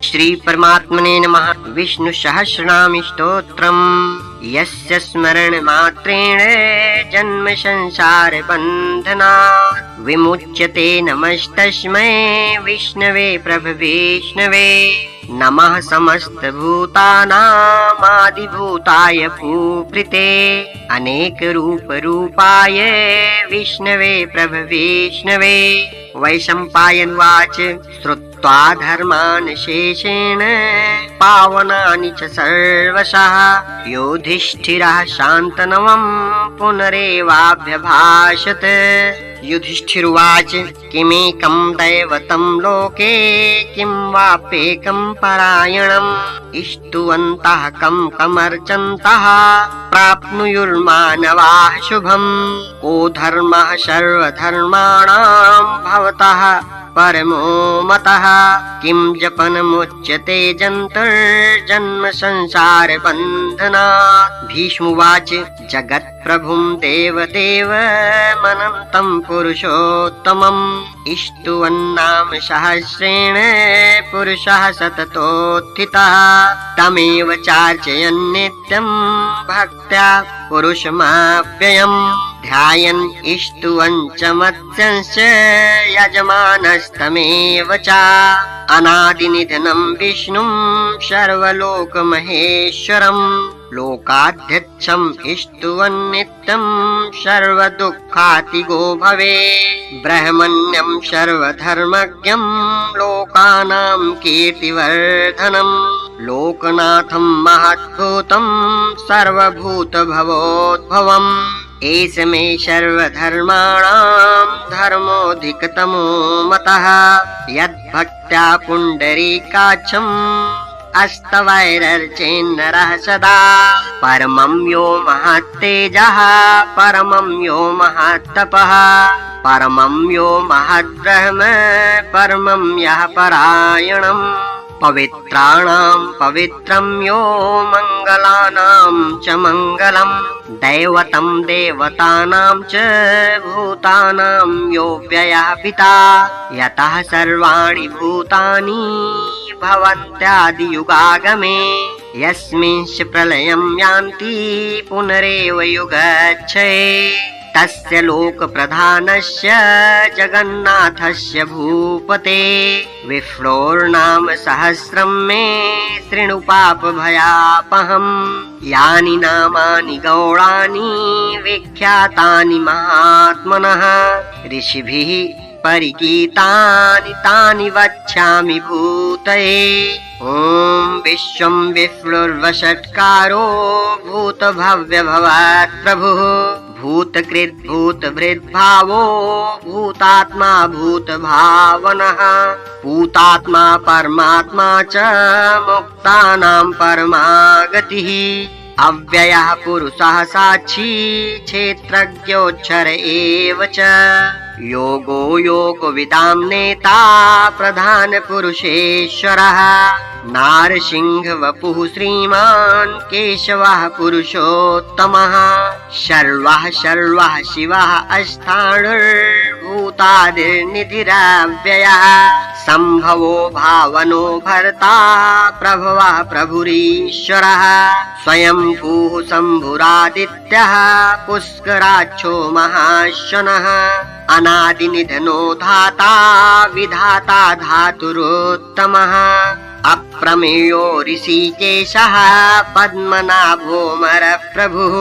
श्री परमात्मने नमः। विष्णु सहस्रनाम स्तोत्रम् यस्य स्मरण मात्रेण जन्म संसार बन्धनात् विमुच्यते। नमस्तस्मै विष्णवे प्रभविष्णवे। नमः समस्त भूतानां आदिभूताय भूभृते अनेक रूप रूपाय विष्णवे प्रभविष्णवे। वैशम्पायन उवाच श्रुत्वा धर्मान् शेषेण पावनानि च सर्वशः युधिष्ठिरः शान्तनवं पुनरेवाभ्यभाषत। युधिष्ठिर उवाच किमेकं दैवतं लोके किं वाप्येकं परायणम् स्तुवन्तः कं कमर्चन्तः प्राप्नुयुर्मानवाः शुभम्। को धर्मः सर्वधर्माणां भवतः परमो मतः किं जपनमुच्यते जन्तर्जन्म संसार बन्धनात्। भीष्म उवाच जगत्प्रभुं देवदेवमनन्तं पुरुषोत्तमं स्तुवन्नाम सहस्रेण पुरुषः सततोत्थितः तमेव चार्चयन् नित्यं भक्त्या पुरुषमव्ययम्। ध्यायन् स्तुवन् च मत्स्यंश्च यजमानस्तमेव च। अनादिनिधनं विष्णुं सर्वलोकमहेश्वरम् लोकाध्यक्षं स्तुवन् नित्यं सर्वदुःखातिगो भवे। ब्रह्मण्यं सर्वधर्मज्ञं लोकानां कीर्तिवर्धनम् लोकनाथं महद्भूतं सर्वभूतभवोद्भवम्। एष मे सर्वधर्माणां धर्मोऽधिकतमो मतः यद्भक्त्या पुण्डरीकाक्षम् अस्तवैरर्चेन्नरः सदा। परमं यो महत्तेजः परमं यो महत्तपः परमं यो महद्ब्रह्म परमं यः परायणम्। पवित्राणां पवित्रं यो मङ्गलानां च मङ्गलम् दैवतं देवतानां च भूतानां यो व्ययः पिता। यतः सर्वाणि भूतानि भवन्त्यादियुगागमे यस्मिंश्च प्रलयं यान्ति पुनरेव युगक्षये। तस्य लोकप्रधानस्य जगन्नाथस्य भूपते विष्णोर्नाम सहस्रं मे शृणु पापभयापहम्। यानि नामानि गौणानि विख्यातानि महात्मनः ऋषिभिः परिगीतानि तानि वक्ष्यामि भूतये। ॐ विश्वं विष्णुर्वषट्कारो भूतभव्यभवत्प्रभुः भूतकृत् भूतभृद्भावो भूतात्मा भूतभावनः भूतात्मा परमात्मा च मुक्तानां परमागतिः। अव्ययः पुरुषः साक्षी क्षेत्रज्ञोऽक्षर एव च योगो योगविदां नेता प्रधान पुरुषेश्वरः। नारसिंह वपुः श्रीमान् केशवः पुरुषोत्तमः शर्वः शर्वः शिवः अष्टाणुर्भूतादिर्निधिरव्ययः सम्भवो भावनो भर्ता प्रभवः प्रभुरीश्वरः स्वयंभूः शम्भुरादित्यः पुष्कराक्षो महाशनः अनादिनिधनो धाता विधाता धातुरोत्तमः अप्रमेयो ऋषिकेशः पद्मनाभोऽमरप्रभुः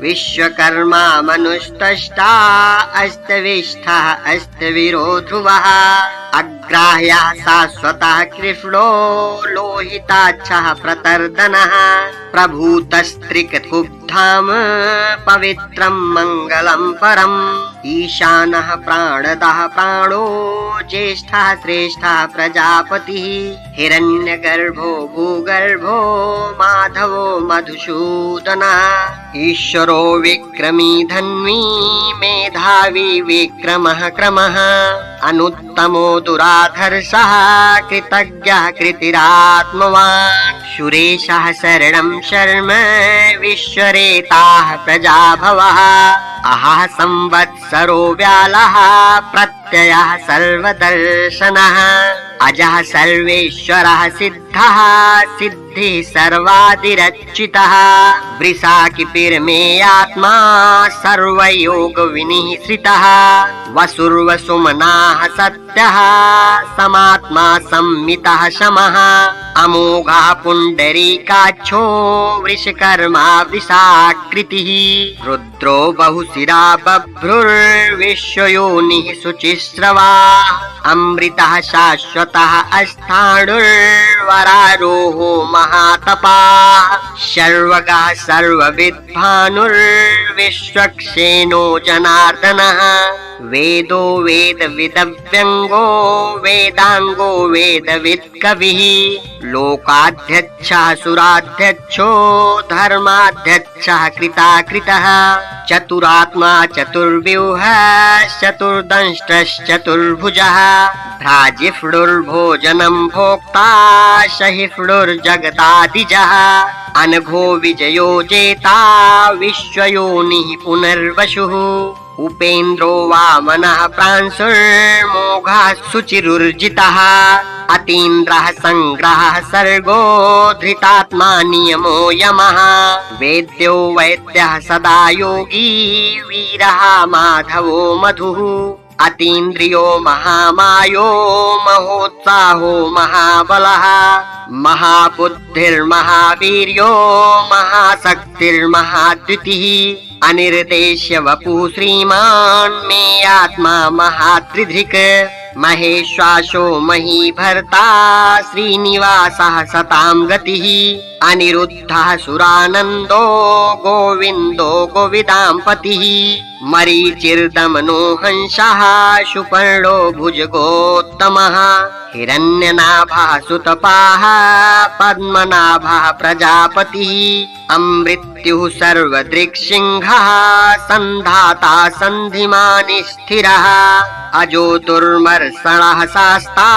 विश्वकर्मा मनुष्टष्टा अस्तविष्ठः अस्तवीरो ध्रुवः अग्राह्यः शाश्वतः कृष्णो लोहिताक्षः प्रतर्दनः प्रभूतस्त्रिककुब्धाम पवित्रं मङ्गलं परम् ईशानः प्राणदः प्राणो ज्येष्ठः श्रेष्ठः प्रजापतिः हिरण्यगर्भो भूगर्भो माधवो मधुसूदनः ईश्वरो विक्रमी धन्वी मेधावी विक्रमः क्रमः अनुत्तमो दुराधर्षः कृतज्ञः कृतिरात्मवान् सुरेशः शरणं शर्म विश्वरेताः प्रजाभवः अहः संवत्सरो व्यालः प्रत्ययः सर्वदर्शनः अजः सर्वेश्वरः सिद्धः सिद्धिः सर्वादिरच्युतः वृषाकिपिर्मे आत्मा सर्वयोग विनिश्रितः वसुर्वसुमनाः सत्यः समात्मा संमितः शमः अमोघः पुण्डरीकाक्षो वृषकर्मा वृषाकृतिः रुद्रो बहुशिरा बभ्रुर्विश्वयोनिः शुचिस्रवा अमृतः शाश्वतः अस्थाणुर्वरारोहो महातपाः सर्वगः सर्वविद्भानुर्विश्वक्सेनो जनार्दनः वेदो वेदविदव्यङ्गो वेदाङ्गो वेदवित्कविः लोकाध्यक्षः सुराध्यक्षो धर्माध्यक्षः कृताकृतः चतुरात्मा चतुर्व्यूहः चतुर्दंष्टश्चतुर्भुजः भ्राजिफ्डुर्भोजनं भोक्ता सहिफ्डुर्जगदादिजः अनघो विजयो जेता विश्वयोनिः पुनर्वसुः उपेन्द्रो वामनः प्रांशुर्मोघः शुचिरुर्जितः अतीन्द्रः संग्रहः सर्गो धृतात्मा नियमो यमः वेद्यो वैद्यः सदा योगी वीरः माधवो मधुः अतीन्द्रियो महामायो महोत्साहो महाबलः महाबुद्धिर्महावीर्यो महाशक्तिर्महाद्युतिः अनिर्देश्य वपुः श्रीमान् मे आत्मा महात्रिधृक् महेश्वासो महीभर्ता श्रीनिवासः सतां गतिः अनिरुद्धः सुरानन्दो गोविन्दो गोविदां पतिः मरीचिर्दमनो हंसः सुपर्णो भुजगोत्तमः हिरण्यनाभः सुतपाः पद्मनाभः प्रजापतिः अमृत्युः सर्वदृक्सिंहः सन्धाता सन्धिमान् स्थिरः अजोतुर्मर्षणः शास्ता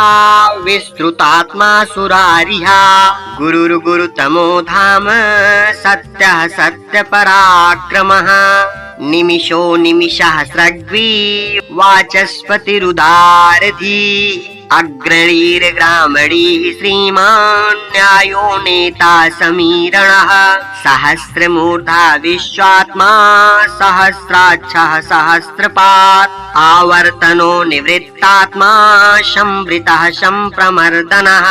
विस्तृतात्मा सुरारिः गुरुर्गुरुतमो धाम सत्यः सत्यपराक्रमः निमिषो निमिषः स्रग्वी वाचस्पतिरुदारधी अग्रणीर्ग्रामणीः श्रीमान् न्यायो नेता समीरणः सहस्रमूर्धा विश्वात्मा सहस्राक्षः सहस्रपात् आवर्तनो निवृत्तात्मा संवृतः संप्रमर्दनः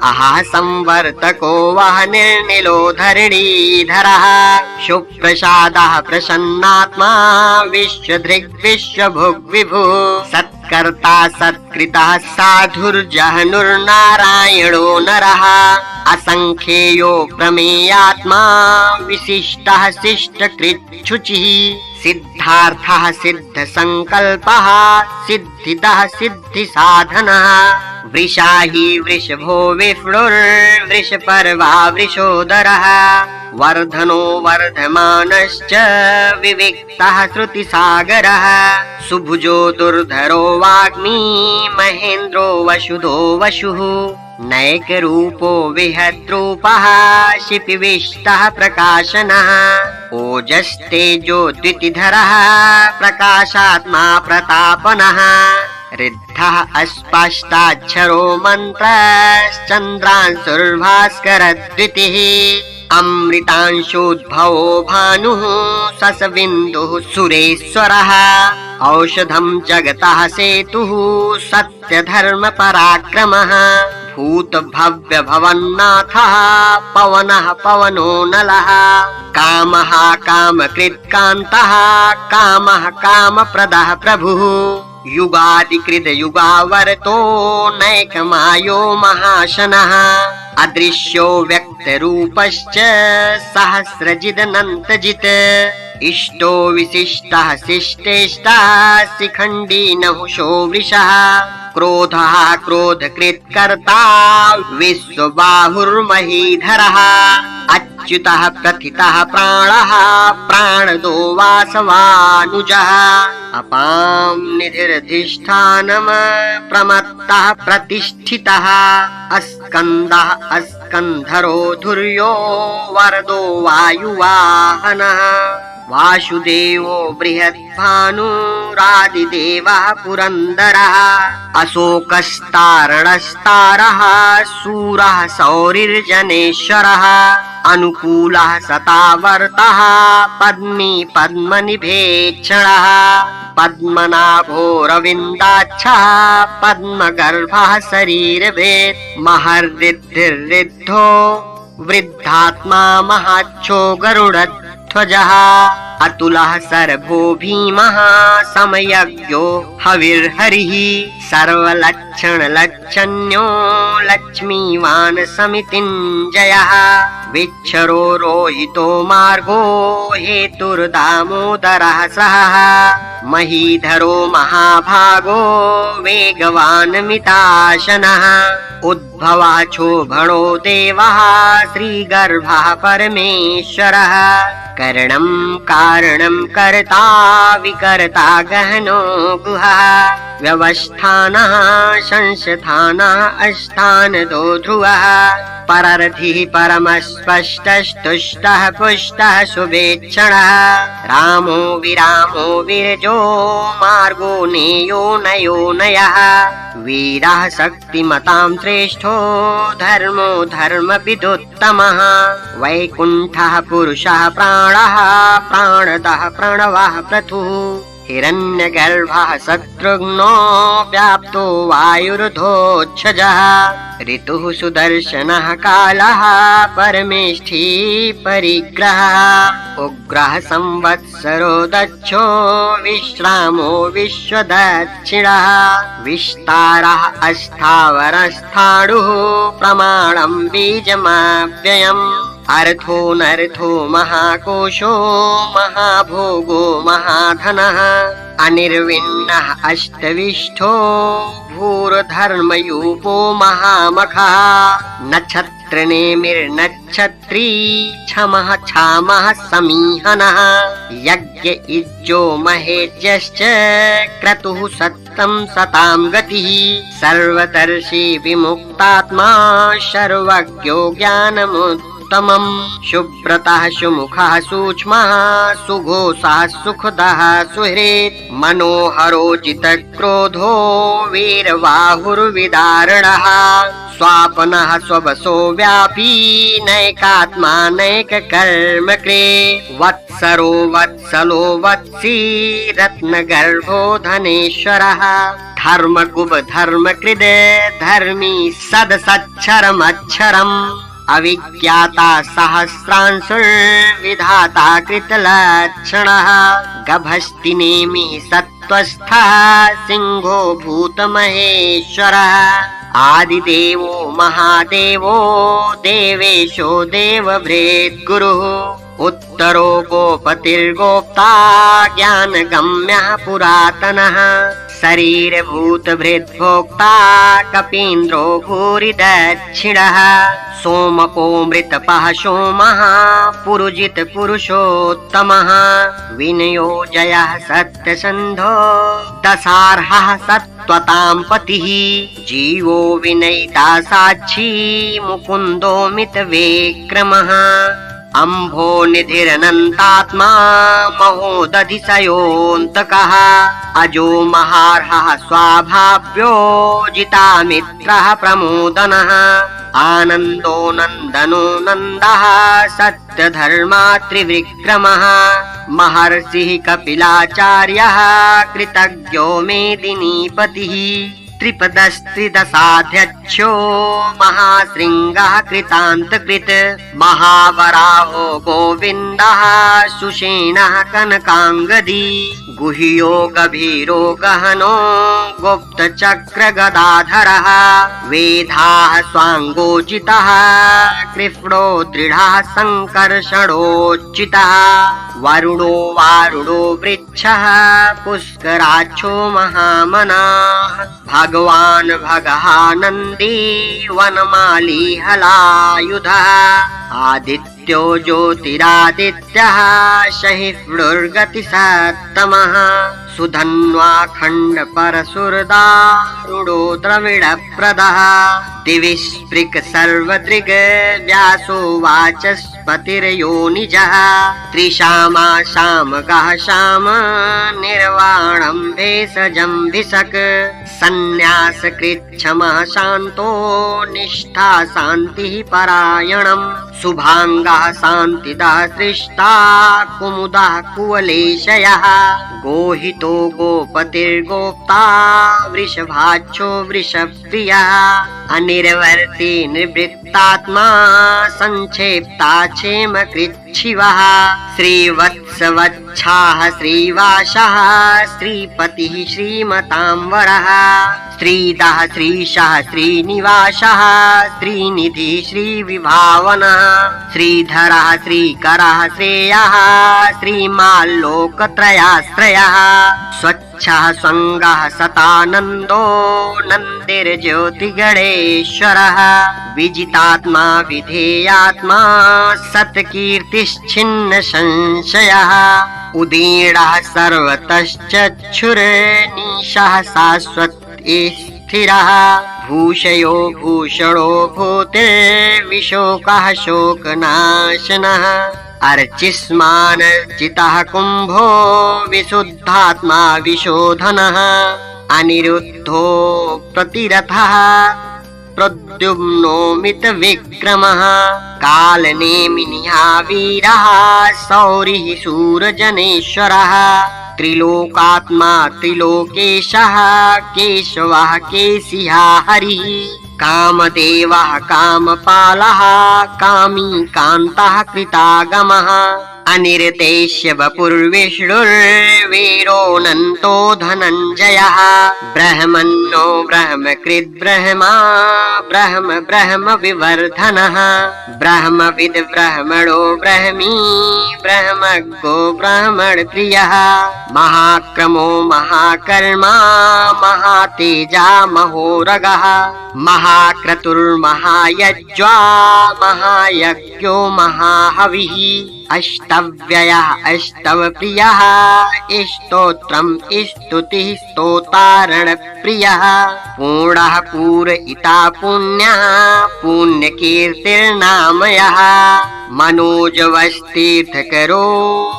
अहः संवर्तको वः निर्निलो धरणीधरः सुप्रसादः प्रसन्नात्मा विश्वभुग्विभुः सत्कर्ता सत्कृतः साधुर्जहनुर्नारायणो नरः असंख्येयो प्रमेयात्मा विशिष्टः शिष्टकृच्छुचिः सिद्धार्थः सिद्धसंकल्पः सिद्धिदः सिद्धिसाधनः वृषाही वृषभो विष्णुर्वृषपर्वा वृषोदरः वर्धनो वर्धमानश्च विविक्तः श्रुतिसागरः सुभुजो दुर्धरो वाग्मी महेन्द्रो वसुधो वसुः नैकरूपो विहद्रूपः शिपिविष्टः प्रकाशनः ओजस्तेजो द्वितिधरः प्रकाशात्मा प्रतापनः रिद्धः अस्पष्टाक्षरो मन्त्रश्चन्द्रांशुर्भास्करद्वितिः अमृतांशोद्भवो भानुः ससबिन्दुः सुरेश्वरः औषधं जगतः सेतुः सत्यधर्मपराक्रमः भूतभव्यभवन्नाथः पवनः पवनो नलः कामः कामकृत्कान्तः कामः कामप्रदः प्रभुः युगादिकृत युगावर्तो नैकमायो महाशनः अदृश्यो व्यक्तरूपश्च सहस्रजिदनन्तजित् इष्टो विशिष्टः शिष्टेष्टः शिखण्डी नहुषो वृषः क्रोधः क्रोधकृत्कर्ता विश्वबाहुर्महीधरः अच्युतः प्रथितः प्राणः प्राणदो वासवानुजः अपां निधिरधिष्ठानम् प्रमत्तः प्रतिष्ठितः अस्कन्दः अस्कन्धरो धुर्यो वरदो वायुवाहनः वासुदेवो बृहद्भानुरादिदेवः पुरन्दरः अशोकस्तारणस्तारः शूरः सौरिर्जनेश्वरः अनुकूलः सतावर्तः पद्मी पद्मनिभेक्षणः पद्मनाभोरविन्दाक्षः पद्मगर्भः शरीरभेद महर्रिद्धिर्रिद्धो वृद्धात्मा महाच्छो गरुडध्वजः अतुलः सर्वो भीमः समयज्ञो हविर्हरिः सर्वलक्षणलक्षण्यो लक्ष्मीवान् समितिञ्जयः विच्छरो रोहितो मार्गो हेतुर्दामोदरः सहः महीधरो महाभागो वेगवान् मिताशनः उद्भवः क्षोभणो देवः श्रीगर्भः परमेश्वरः करणं कारणं कर्ता विकर्ता गहनो गुहः व्यवस्थानः संस्थानः अस्थानदो ध्रुवः पररथिः परमस्पष्टस्तुष्टः पुष्टः शुभेक्षणः रामो विरामो विरजो मार्गो नेयो नयो नयः वीरः शक्तिमतां श्रेष्ठो धर्मो धर्मविदुत्तमः वैकुण्ठः पुरुषः प्राणः प्राणदः प्रणवः पृथुः हिरण्यगर्भः शत्रुघ्नो व्याप्तो वायुर्धोक्षजः ऋतुः सुदर्शनः कालः परमेष्ठी परिग्रहः उग्रः संवत्सरो दक्षो विश्रामो विश्वदक्षिणः विस्तारः अस्थावरस्थाणुः प्रमाणं बीजमव्ययम् अर्थो नर्थो महाकोशो महाभोगो महाधनः अनिर्विण्णः अष्टविष्ठो भूर्धर्मयूपो महामखः नक्षत्रनेमिर्नक्षत्री क्षमः क्षामः समीहनः यज्ञ इज्जो महेज्यश्च क्रतुः सत्तं सतां गतिः सर्वदर्शी विमुक्तात्मा सर्वज्ञो ज्ञानमुत्तमम् शुभ्रतः सुमुखः सूक्ष्मः सुघोषः सुखदः सुहृत् मनोहरो जितक्रोधो वीरबाहुर्विदारणः स्वापनः स्ववसो व्यापी नैकात्मा नैककर्मकृ वत्सरो वत्सलो वत्सी रत्नगर्भो धनेश्वरः धर्मगुभ धर्मकृद धर्मी सदसच्छरमक्षरम् अविज्ञाता सहस्रांशुर्विधाता कृतलक्षणः गभस्तिनेमि सत्त्वस्थः सिंहो भूतमहेश्वरः आदिदेवो महादेवो देवेशो देवभृद्गुरुः उत्तरो गोपतिर्गोप्ता ज्ञानगम्यः पुरातनः शरीरभूतभृद्भोक्ता कपीन्द्रो भूरि दक्षिणः सोमपो मृतपः सोमः पुरुजित पुरुषोत्तमः विनयो जयः सत्यसन्धो दशार्हः सत्त्वतां पतिः जीवो विनयिता साक्षी मुकुन्दो मितविक्रमः अम्भो निधिरनन्तात्मा महोदधिशयोऽन्तकः अजो महार्हः स्वाभाव्यो जितामित्रः प्रमोदनः आनन्दो नन्दनो नन्दः सत्यधर्मात्रिविक्रमः महर्षिः कपिलाचार्यः कृतज्ञो मेदिनीपतिः त्रिपदस्त्रिदशाध्यक्षो महाशृङ्गः कृतान्तकृत् महावराहो गोविन्दः सुषेणः कनकाङ्गदी गुह्यो गभीरो गहनो गुप्तचक्रगदाधरः वेधाः स्वाङ्गोचितः कृष्णो दृढः सङ्कर्षणोचितः वरुणो वारुणो वृक्षः पुष्कराक्षो महामनाः भगवान् भगहानन्दी वनमाली हलायुधः आदित्यो ज्योतिरादित्यः सहिष्णुर्गतिसत्तमः सुधन्वा खण्ड परशुर्दारुणो द्रविडप्रदः दिविस्पृक् सर्वदृग् व्यासो वाचस्पतिर्योनिजः त्रिशामाशामगः शाम निर्वाणं भेषजं भिषक् सन्न्यासकृच्छमः शान्तो निष्ठा शान्तिः परायणम् शुभांगः शान्तिदः सृष्टा कुमुदः कुवलेशयः गोहितो गोपतिर्गोप्ता वृषभाक्षो वृषप्रियः अनिर्वर्ती निवृत्तात्मा संक्षेप्ता क्षेमकृच्छिवः श्रीवत्सवच्छाः श्रीवासः श्रीपतिः श्रीमतांवरः श्रीदः श्रीशः श्रीनिवासः श्रीनिधिः श्रीविभावनः श्रीधरः श्रीकरः श्रेयः श्रीमाल्लोकत्रयाश्रयः स्वच्छः स्वङ्गः सतानन्दो नन्दिर्ज्योतिगणेश्वरः विजितात्मा विधेयात्मा सत्कीर्तिश्छिन्न संशयः उदीर्णः सर्वतश्चक्षुर्निशः शाश्वत स्थिरः भूषयो भूषणो भूतिर्विशोकः शोकनाशनः अर्चिस्मानर्चितः कुम्भो विशुद्धात्मा विशोधनः अनिरुद्धो प्रतिरथः प्रद्युम्नोमितविक्रमः कालनेमिनिः वीरः सौरिः शूरजनेश्वरः त्रिलोकात्मा त्रिलोकेशः केशवः केशिहा हरिः कामदेवः कामपालः कामी कान्तः कृतागमः अनिर्देश्य वपुर्विष्णुर्वीरोऽनन्तो धनञ्जयः ब्रह्मन्नो ब्रह्मकृद् ब्रह्मा ब्रह्म ब्रह्म विवर्धनः ब्रह्मविद् ब्रह्मणो ब्रह्मी ब्रह्मज्ञो ब्रह्मणप्रियः महाक्रमो महाकर्मा महातेजा महोरगः महाक्रतुर्महायज्वा महायज्ञो महाहविः अष्टव्ययः अष्टवप्रियः स्तोत्रम् स्तुतिः स्तोतारणप्रियः पूर्णः पूरयिता पुण्यः पुण्यकीर्तिर्नामयः मनोजवस्तीर्थकरो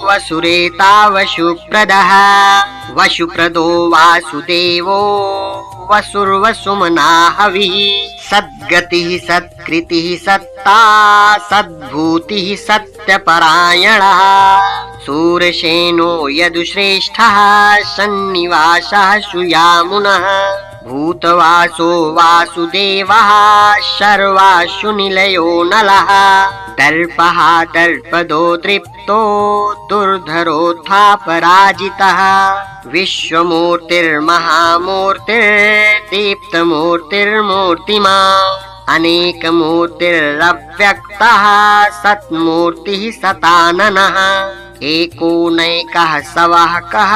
वसुरेता वसुप्रदः वसुप्रदो वासुदेवो वसुर्वसुमना हविः सद्गतिः सत्कृतिः सत्ता सद्भूतिः सत्यपरायणः सूरसेनो यदुश्रेष्ठः सन्निवासः सुयामुनः भूतवासो वासुदेवः सर्वासु निलयो नलः दर्पः दर्पदो तृप्तो दुर्धरोऽथा पराजितः विश्वमूर्तिर्महामूर्तिर्दीप्तमूर्तिर्मूर्तिमान् अनेकमूर्तिरव्यक्तः सत्मूर्तिः सताननः एकोनैकः सवः कः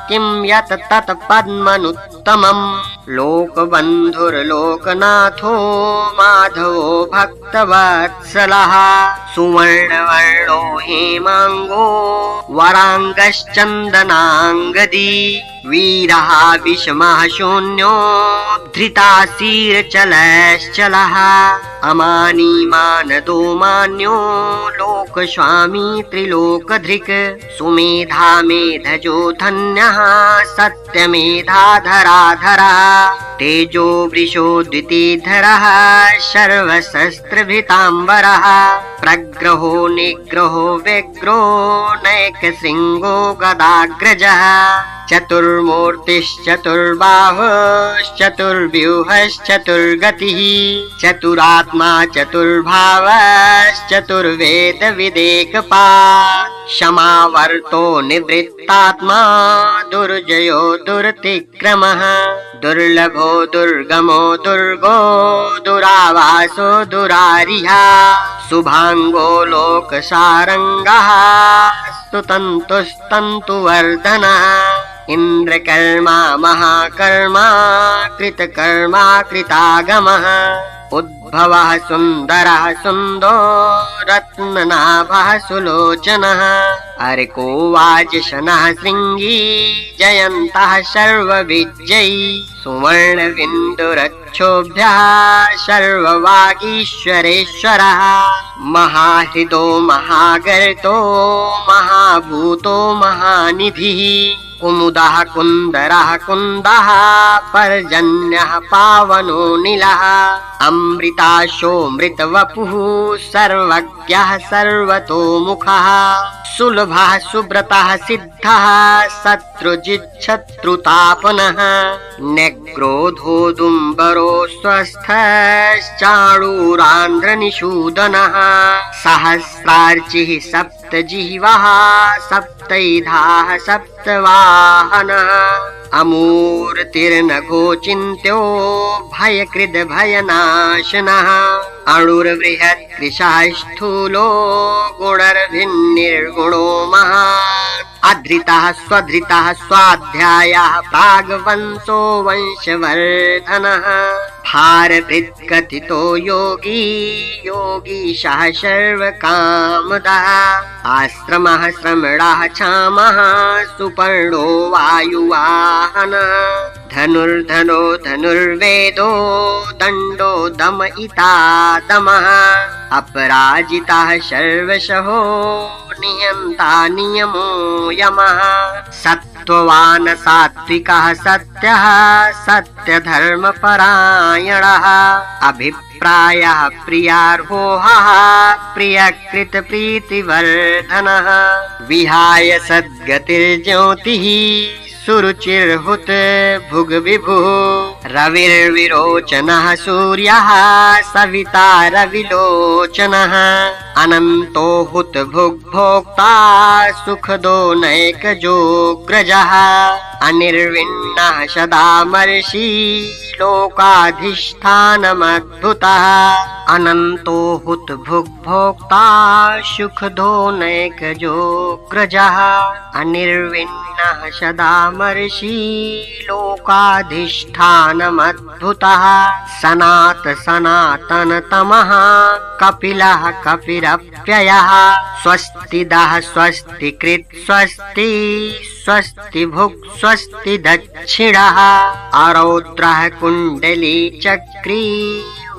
किं यत् तत् पद्मनुत्तमम् लोकबन्धुर्लोकनाथो माधवो भक्तवत्सलः सुवर्णवर्णो हेमाङ्गो वराङ्गश्चन्दनाङ्गदी वीरः विषमः शून्यो धृताशीरचलश्चलः अमानी मानदो मान्यो लोकस्वामी त्रिलोकधृक् सुमेधा मेधजो धन्यः सत्यमेधाधराधरः तेजो वृषो द्वितीधरः सर्वशस्त्रभृताम्बरः प्रग्रहो निग्रहो व्यग्रो नैकशृङ्गो गदाग्रजः चतुर्मूर्तिश्चतुर्बाहुश्चतुर्व्यूहश्चतुर्गतिः चतुरात्मा चतुर्भावश्चतुर्वेदविदेकपात् क्षमावर्तो निवृत्तात्मा दुर्जयो दुरतिक्रमः दुर्लभो दुर्गमो दुर्गो दुरावासो दुरारिहा शुभांगो लोकसारंगः स्तुतन्तुस्तन्तुवर्धनः इन्द्रकर्मा महाकर्मा कृतकर्मा कृतागमः उद्भवः सुन्दरः सुन्दो रत्ननाभः सुलोचनः अर्को वाजशनः शृङ्गी जयन्तः सर्वविजयी सुवर्णबिन्दुरक्षोभ्यः सर्ववागीश्वरेश्वरः महाहृदो महागर्तो महाभूतो महानिधिः कुमुदः कुन्दरः कुन्दः पर्जन्यः पावनो नीलः अमृताशोऽमृतवपुः सर्वज्ञः सर्वतोमुखः सुलभः सुव्रतः सिद्धः शत्रुजिच्छत्रुतापनः न्यग्रोधोदुम्बरो स्वस्थश्चाणूरान्ध्रनिषूदनः सहस्रार्चिः सप्तजिह्वः सप्तैधाः सप्तवाहनः अमूर्तिर्नघोचिन्त्यो भयकृद् भयनाशनः अणुर्बृहत्कृशः स्थूलो गुणर्भिन्निर्गुणो महान् अधृतः स्वधृतः स्वाध्यायः प्राग्वंशो वंशवर्धनः भारभृत्कथितो योगी योगीशः सर्वकामदः आश्रमः श्रमणः क्षामः सुपर्णो वायुवाहनः धनुर्धनो धनुर्वेदो दण्डो दमयिता दमः अपराजितः सर्वशहो नियन्ता नियमो यमः सत्त्ववान् सात्विकः सत्यः सत्यधर्मपरायणः अभिप्रायः प्रियार्होः प्रियकृतप्रीतिवर्धनः विहाय सद्गतिर्ज्योतिः सुरुचिर्हुत भुग विभुः रविर्विरोचनः सूर्यः सविता रविलोचनः अनन्तो हुत भुग्भोक्ता सुखदो नैकजोऽग्रजः अनिर्विण्णः सदामर्षि लोकाधिष्ठानमद्भुतः अनन्तो हुत भुग्भोक्ता सुखदो नैकजोऽग्रजः अनिर्विण्णः सदामर्षि लोकाधिष्ठानमद्भुतः सनात सनातनतमः कपिलः कपिरप्ययः स्वस्तिदः स्वस्तिकृत् स्वस्ति स्वस्ति भुक् स्वस्ति दक्षिणः आरौद्रः कुण्डली चक्री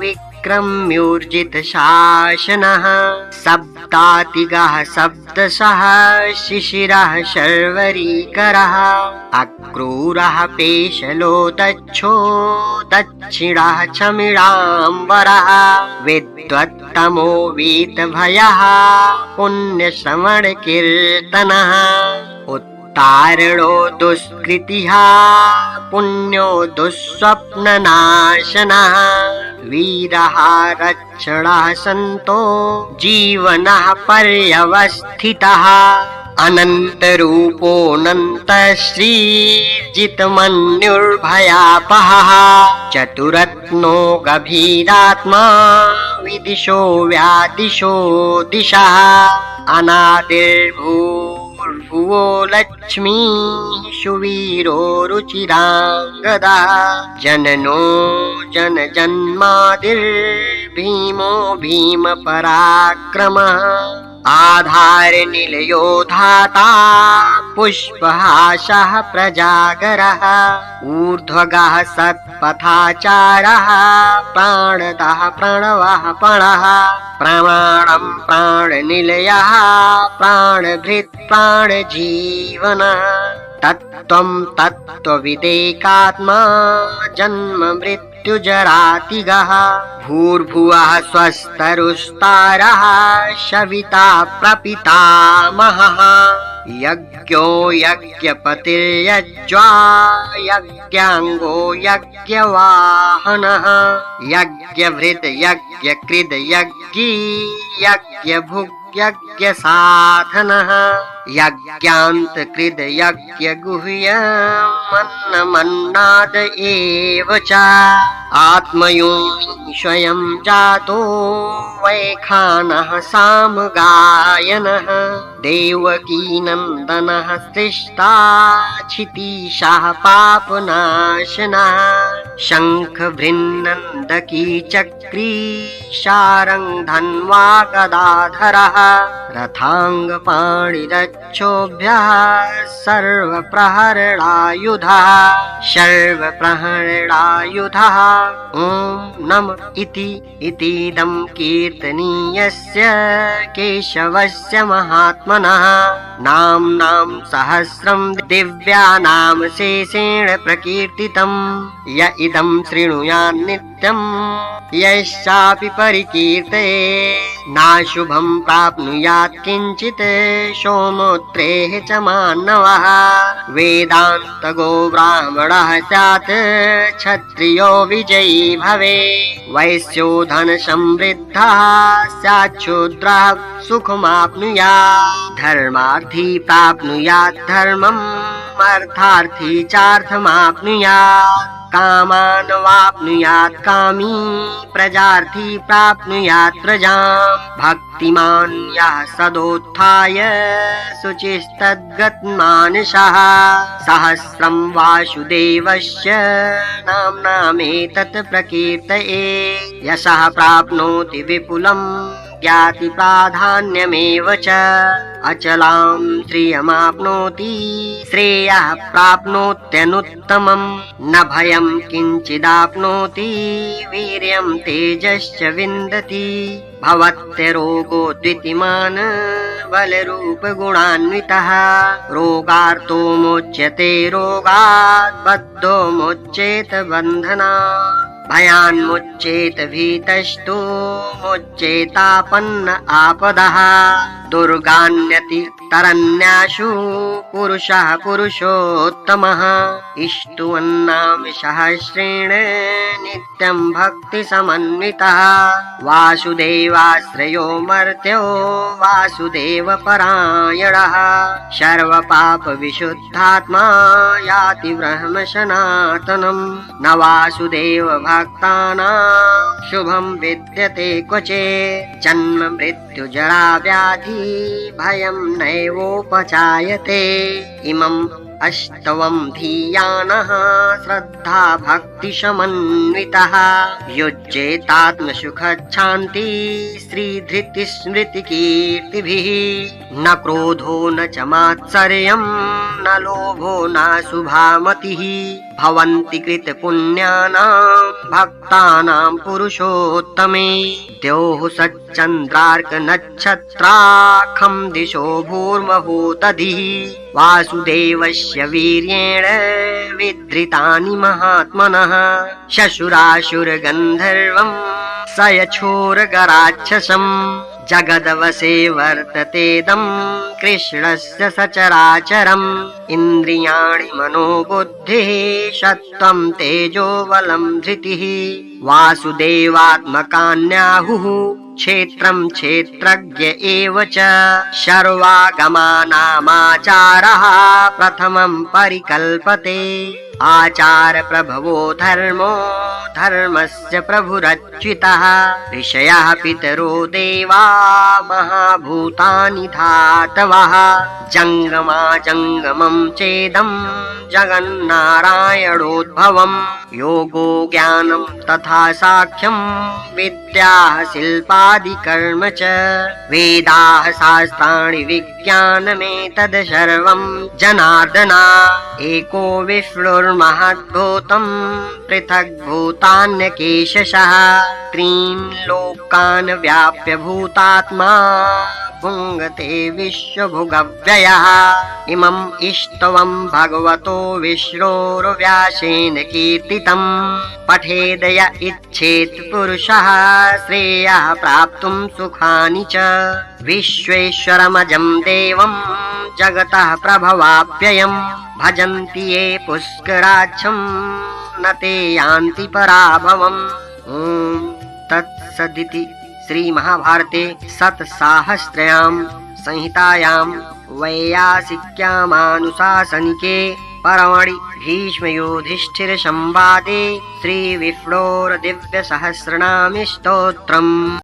विक्रम्यूर्जित शासनः शब्दातिगः शब्दशः शिशिरः शर्वरीकरः अक्रूरः पेशलो दक्षो दक्षिणः क्षमिणाम्बरः विद्वत्तमो वीतभयः पुण्यश्रवणकीर्तनः तारणो दुष्कृतिः पुण्यो दुःस्वप्ननाशनः वीरः रक्षणः सन्तो जीवनः पर्यवस्थितः अनन्तरूपोऽनन्तश्रीर्जितमन्युर्भयापहः चतुरत्नो गभीरात्मा विदिशो व्यादिशो दिशः अनादिर्भूर्भुवो लक्ष्मीः सुवीरो रुचिराङ्गदः जननो जनजन्मादिर्भीमो भीमपराक्रमः आधारनिलयो धाता पुष्पहासः प्रजागरः ऊर्ध्वगः सत्पथाचारः प्राणदः प्रणवः पणः प्रमाणं प्राणनिलयः प्राणभृत् प्राणजीवनः तत्त्वं तत्त्वविदेकात्मा जन्म मृत्युजरातिगः भूर्भुवः स्वस्तरुस्तारः शविता प्रपितामहः यज्ञो यज्ञपतिर्यज्वा यज्ञाङ्गो यज्ञवाहनः यज्ञभृत् यज्ञकृद् यज्ञी यज्ञभुग् यज्ञसाधनः यज्ञान्तकृत यज्ञगुह्यमन्नमन्नाद एव च आत्मयोनि स्वयं जातो वैखानः सामगायनः देवकीनन्दनः सृष्टा क्षितीशः पापनाशनः शङ्खभृन्नन्दकी चक्री शारङ्गधन्वा गदाधरः रथाङ्गपाणिरक्षोभ्यः सर्वप्रहरणायुधः ॐ नम इतीदं कीर्तनीयस्य केशवस्य महात्मनः नाम्नां सहस्रं दिव्यानाम शेषेण प्रकीर्तितं य इदं शृणुयान् नित्यं यश्चापि परिकीर्तयेत् नाशुभं प्राप्नुयात् किञ्चित् सोमोत्रेः च मानवः वेदान्तगो ब्राह्मणः स्यात् क्षत्रियो विजयी भवेत् वैश्यो धनसमृद्धः स्यात् शूद्रः सुखमाप्नुयात् धर्मार्थी प्राप्नुयात् धर्मम् अर्थार्थी चार्थमाप्नुयात् कामान् वाप्नुयात् कामी प्रजार्थी प्राप्नुयात् प्रजाम् भक्तिमान् यः सदोत्थाय शुचिस्तद्गतमानसः सहस्रं वासुदेवस्य नाम्नामेतत् प्रकीर्तये यशः प्राप्नोति विपुलं ज्ञाति प्राधान्यमेव च अचलां श्रियमाप्नोति श्रेयः प्राप्नोत्यनुत्तमम् न भयं किञ्चिदाप्नोति वीर्यं तेजश्च विन्दति भवत्यरोगो द्वितीयमान् बलरूपगुणान्वितः रोगार्तो मोच्यते रोगात् बद्धो मोच्येत बन्धनात् भयान्मुच्येत भीतस्तु मुच्येतापन्न आपदः दुर्गान्यति तरन्याशु पुरुषः पुरुषोत्तमः इष्टुवन्नाम सहस्रेण नित्यं भक्तिसमन्वितः वासुदेवाश्रयो मर्त्यो वासुदेवपरायणः सर्वपापविशुद्धात्मा याति ब्रह्म सनातनम् न वासुदेव भक्तानां शुभं विद्यते क्वचित् जन्म मृत्यु जरा व्याधि भयं नैवोपचायते इमम् अष्टवं धीयानः श्रद्धा भक्ति समन्वितः युज्येतात्मसुखच्छान्ति श्रीधृति स्मृति कीर्तिभिः न क्रोधो न च मात्सर्यं न लोभो न शुभामतिः भवन्ति कृत पुण्यानां भक्तानां पुरुषोत्तमे द्योः सच्चन्द्रार्क नक्षत्राखं दिशो भूर्मभूतधिः वासुदेवस्य वीर्येण विधृतानि महात्मनः शशुरासुरगन्धर्वं सयछोरगराक्षसम् जगदवसे वर्ततेदं कृष्णस्य सचराचरम् इन्द्रियाणि मनोबुद्धिः सत्त्वं तेजो बलं धृतिः वासुदेवात्मकान्याहुः क्षेत्रं क्षेत्रज्ञ एव च सर्वागमानामाचारः प्रथमं परिकल्पते आचार प्रभवो धर्मो धर्मस्य प्रभुरच्युतः ऋषयः पितरो देवा महाभूतानि धातवः जङ्गमा जङ्गमं चेदं जगन्नारायणोद्भवम् योगो ज्ञानं तथा साख्यं विद्याः शिल्पादिकर्म च वेदाः शास्त्राणि विज्ञानमेतद् सर्वं जनार्दना एको विष्णुर्महद्भूतं पृथग्भूतान्यकेशशः त्रीन् लोकान् व्याप्य भूतात्मा भुङ्गते विश्वभुगव्ययः इमम् इष्टवं भगवतो विष्णोर्व्यासेन कीर्तितं पठेद य इच्छेत् पुरुषः श्रेयः प्राप्तुं सुखानि च विश्वेश्वरमजं देवं जगतः प्रभवाप्ययम् भजन्ति ये पुष्कराक्षं न ते यान्ति पराभवम् ॐ तत्सदिति श्री महाभारते शतसाहस्र्यां संहितायां वैयासिक्यामानुशासनिके परमणि भीष्मयुधिष्ठिर संवादे श्रीविष्णोर्दिव्यसहस्रनामस्तोत्रम्।